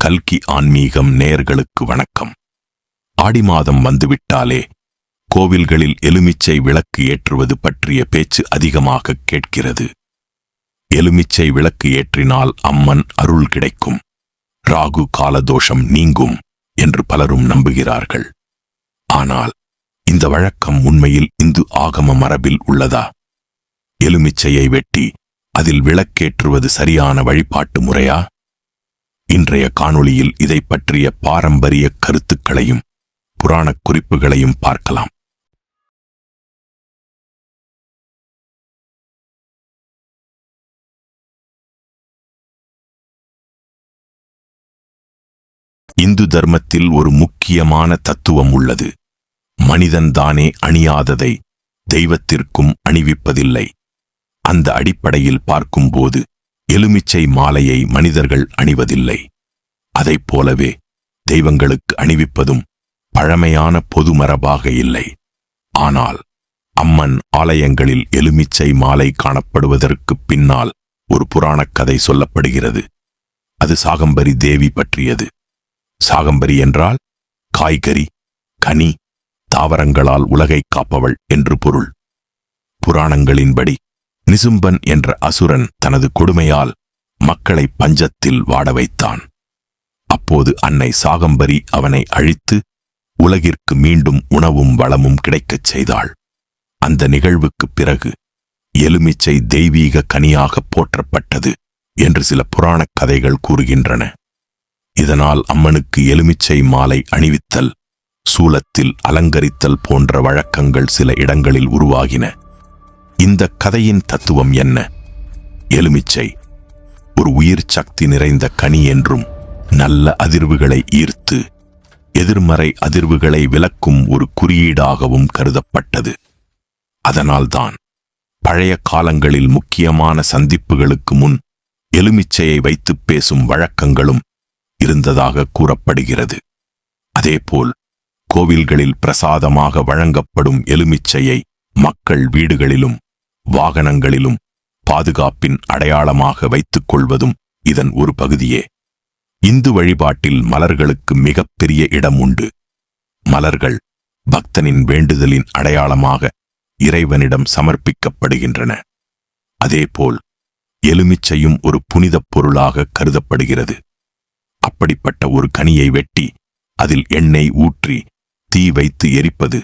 கல்கி ஆன்மீகம் நேயர்களுக்கு வணக்கம். ஆடி மாதம் வந்துவிட்டாலே கோவில்களில் எலுமிச்சை விளக்கு ஏற்றுவது பற்றிய பேச்சு அதிகமாக கேட்கிறது. எலுமிச்சை விளக்கு ஏற்றினால் அம்மன் அருள் கிடைக்கும், ராகு காலதோஷம் நீங்கும் என்று பலரும் நம்புகிறார்கள். ஆனால் இந்த வழக்கம் உண்மையில் இந்து ஆகம மரபில் உள்ளதா? எலுமிச்சையை வெட்டி அதில் விளக்கேற்றுவது சரியான வழிபாட்டு முறையா? இன்றைய காணொளியில் இதை பற்றிய பாரம்பரிய கருத்துக்களையும் புராணக் குறிப்புகளையும் பார்க்கலாம். இந்து தர்மத்தில் ஒரு முக்கியமான தத்துவம் உள்ளது. மனிதன் தானே அணியாததை தெய்வத்திற்கும் அணிவிப்பதில்லை. அந்த அடிப்படையில் பார்க்கும்போது எலுமிச்சை மாலையை மனிதர்கள் அணிவதில்லை. அதைப் போலவே தெய்வங்களுக்கு அணிவிப்பதும் பழமையான பொது மரபாக இல்லை. ஆனால் அம்மன் ஆலயங்களில் எலுமிச்சை மாலை காணப்படுவதற்கு பின்னால் ஒரு புராணக் கதை சொல்லப்படுகிறது. அது சாகம்பரி தேவி பற்றியது. சாகம்பரி என்றால் காய்கறி, கனி, தாவரங்களால் உலகை காப்பவள் என்று பொருள். புராணங்களின்படி நிசும்பன் என்ற அசுரன் தனது கொடுமையால் மக்களை பஞ்சத்தில் வாட வைத்தான். அப்போது அன்னை சாகம்பரி அவனை அழித்து உலகிற்கு மீண்டும் உணவும் வளமும் கிடைக்கச் செய்தாள். அந்த நிகழ்வுக்குப் பிறகு எலுமிச்சை தெய்வீக கனியாக போற்றப்பட்டது என்று சில புராணக் கதைகள் கூறுகின்றன. இதனால் அம்மனுக்கு எலுமிச்சை மாலை அணிவித்தல், சூலத்தில் அலங்கரித்தல் போன்ற வழக்கங்கள் சில இடங்களில் உருவாகின. இந்த கதையின் தத்துவம் என்ன? எலுமிச்சை ஒரு உயிர் சக்தி நிறைந்த கனி என்றும், நல்ல அதிர்வுகளை ஈர்த்து எதிர்மறை அதிர்வுகளை விலக்கும் ஒரு குறியீடாகவும் கருதப்பட்டது. அதனால்தான் பழைய காலங்களில் முக்கியமான சந்திப்புகளுக்கு முன் எலுமிச்சையை வைத்து பேசும் வழக்கங்களும் இருந்ததாக கூறப்படுகிறது. அதேபோல் கோவில்களில் பிரசாதமாக வழங்கப்படும் எலுமிச்சையை மக்கள் வீடுகளிலும் வாகனங்களிலும் பாதுகாப்பின் அடையாளமாக வைத்துக் கொள்வதும் இதன் ஒரு பகுதியே. இந்து வழிபாட்டில் மலர்களுக்கு மிகப்பெரிய இடம் உண்டு. மலர்கள் பக்தனின் வேண்டுதலின் அடையாளமாக இறைவனிடம் சமர்ப்பிக்கப்படுகின்றன. அதேபோல் எலுமிச்சையும் ஒரு புனிதப் பொருளாக கருதப்படுகிறது. அப்படிப்பட்ட ஒரு கனியை வெட்டி அதில் எண்ணெய் ஊற்றி தீ வைத்து எரிப்பது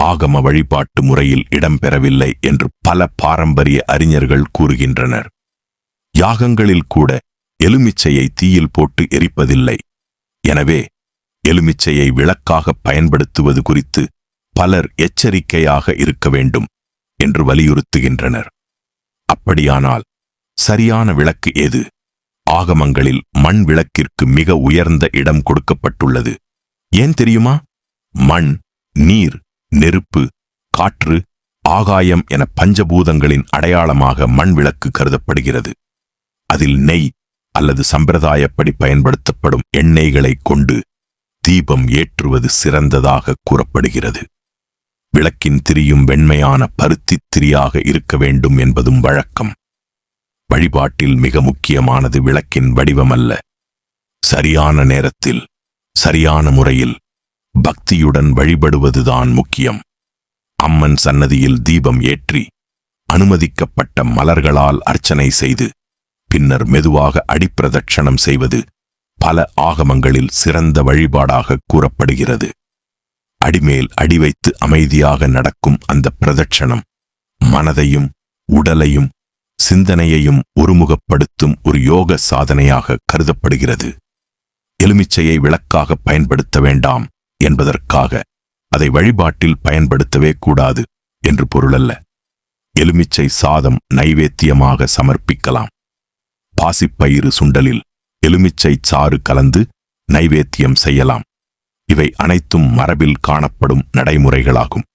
ஆகம வழிபாட்டு முறையில் இடம்பெறவில்லை என்று பல பாரம்பரிய அறிஞர்கள் கூறுகின்றனர். யாகங்களில் கூட எலுமிச்சையை தீயில் போட்டு எரிப்பதில்லை. எனவே எலுமிச்சையை விளக்காக பயன்படுத்துவது குறித்து பலர் எச்சரிக்கையாக இருக்க வேண்டும் என்று வலியுறுத்துகின்றனர். அப்படியானால் சரியான விளக்கு எது? ஆகமங்களில் மண் விளக்கிற்கு மிக உயர்ந்த இடம் கொடுக்கப்பட்டுள்ளது. ஏன் தெரியுமா? மண், நீர், நெருப்பு, காற்று, ஆகாயம் என பஞ்சபூதங்களின் அடையாளமாக மண் விளக்கு கருதப்படுகிறது. அதில் நெய் அல்லது சம்பிரதாயப்படி பயன்படுத்தப்படும் எண்ணெய்களை கொண்டு தீபம் ஏற்றுவது சிறந்ததாக கூறப்படுகிறது. விளக்கின் திரியும் வெண்மையான பருத்தித் திரியாக இருக்க வேண்டும் என்பதும் வழக்கம். வழிபாட்டில் மிக முக்கியமானது விளக்கின் வடிவமல்ல, சரியான நேரத்தில் சரியான முறையில் பக்தியுடன் வழிபடுவதுதான் முக்கியம். அம்மன் சன்னதியில் தீபம் ஏற்றி அனுமதிக்கப்பட்ட மலர்களால் அர்ச்சனை செய்து பின்னர் மெதுவாக அடிப்பிரதட்சணம் செய்வது பல ஆகமங்களில் சிறந்த வழிபாடாக கூறப்படுகிறது. அடிமேல் அடி வைத்து அமைதியாக நடக்கும் அந்த பிரதட்சணம் மனதையும் உடலையும் சிந்தனையையும் ஒருமுகப்படுத்தும் ஒரு யோக சாதனையாக கருதப்படுகிறது. எலுமிச்சையை விளக்காக பயன்படுத்த வேண்டாம் என்பதற்காக அதை வழிபாட்டில் பயன்படுத்தவே கூடாது என்று பொருளல்ல. எலுமிச்சை சாதம் நைவேத்தியமாக சமர்ப்பிக்கலாம். பாசிப்பயிறு சுண்டலில் எலுமிச்சை சாறு கலந்து நைவேத்தியம் செய்யலாம். இவை அனைத்தும் மரபில் காணப்படும் நடைமுறைகளாகும்.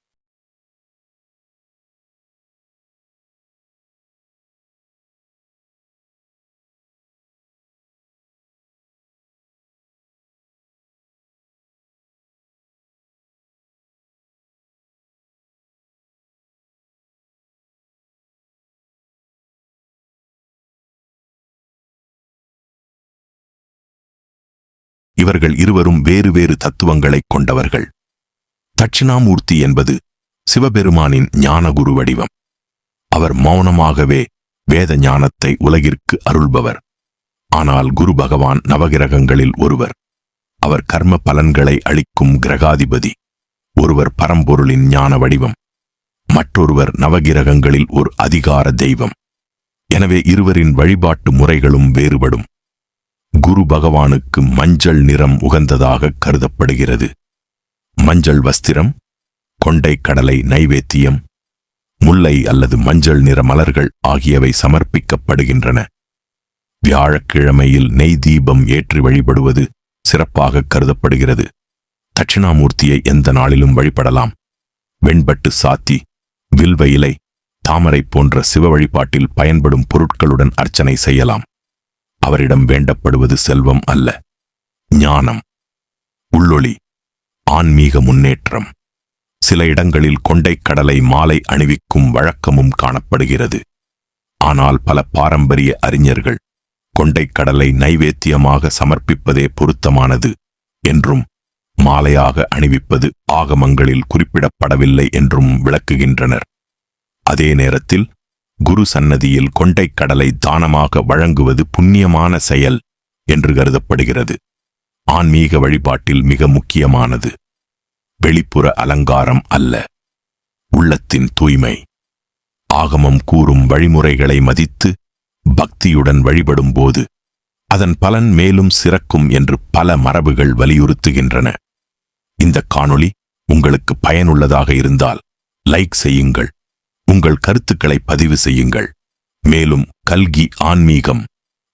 இவர்கள் இருவரும் வேறு வேறு தத்துவங்களைக் கொண்டவர்கள். தட்சிணாமூர்த்தி என்பது சிவபெருமானின் ஞானகுரு வடிவம். அவர் மௌனமாகவே வேத ஞானத்தை உலகிற்கு அருள்பவர். ஆனால் குரு பகவான் நவகிரகங்களில் ஒருவர். அவர் கர்ம பலன்களை அளிக்கும் கிரகாதிபதி. ஒருவர் பரம்பொருளின் ஞான வடிவம், மற்றொருவர் நவகிரகங்களில் ஒரு அதிகார தெய்வம். எனவே இருவரின் வழிபாட்டு முறைகளும் வேறுபடும். குரு பகவானுக்கு மஞ்சள் நிறம் உகந்ததாக கருதப்படுகிறது. மஞ்சள் வஸ்திரம், கொண்டை கடலை நைவேத்தியம், முல்லை அல்லது மஞ்சள் நிற மலர்கள் ஆகியவை சமர்ப்பிக்கப்படுகின்றன. வியாழக்கிழமையில் நெய் தீபம் ஏற்றி வழிபடுவது சிறப்பாக கருதப்படுகிறது. தட்சிணாமூர்த்தியை எந்த நாளிலும் வழிபடலாம். வெண்பட்டு சாத்தி, வில்வ இலை, தாமரை போன்ற சிவ வழிபாட்டில் பயன்படும் பொருட்களுடன் அர்ச்சனை செய்யலாம். அவரிடம் வேண்டப்படுவது செல்வம் அல்ல, ஞானம், உள்ளொளி, ஆன்மீக முன்னேற்றம். சில இடங்களில் கொண்டைக்கடலை மாலை அணிவிக்கும் வழக்கமும் காணப்படுகிறது. ஆனால் பல பாரம்பரிய அறிஞர்கள் கொண்டைக்கடலை நைவேத்தியமாக சமர்ப்பிப்பதே பொருத்தமானது என்றும், மாலையாக அணிவிப்பது ஆகமங்களில் குறிப்பிடப்படவில்லை என்றும் விளக்குகின்றனர். அதே நேரத்தில் குரு சன்னதியில் கொண்டைக்கடலை தானமாக வழங்குவது புண்ணியமான செயல் என்று கருதப்படுகிறது. ஆன்மீக வழிபாட்டில் மிக முக்கியமானது வெளிப்புற அலங்காரம் அல்ல, உள்ளத்தின் தூய்மை. ஆகமம் கூறும் வழிமுறைகளை மதித்து பக்தியுடன் வழிபடும் போது அதன் பலன் மேலும் சிறக்கும் என்று பல மரபுகள் வலியுறுத்துகின்றன. இந்த காணொளி உங்களுக்கு பயனுள்ளதாக இருந்தால் லைக் செய்யுங்கள். உங்கள் கருத்துக்களை பதிவு செய்யுங்கள். மேலும் கல்கி ஆன்மீகம்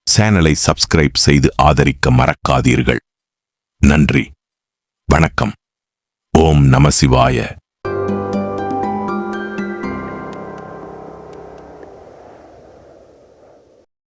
சேனலை சப்ஸ்கிரைப் செய்து ஆதரிக்க மறக்காதீர்கள். நன்றி, வணக்கம். ஓம் நம சிவாய.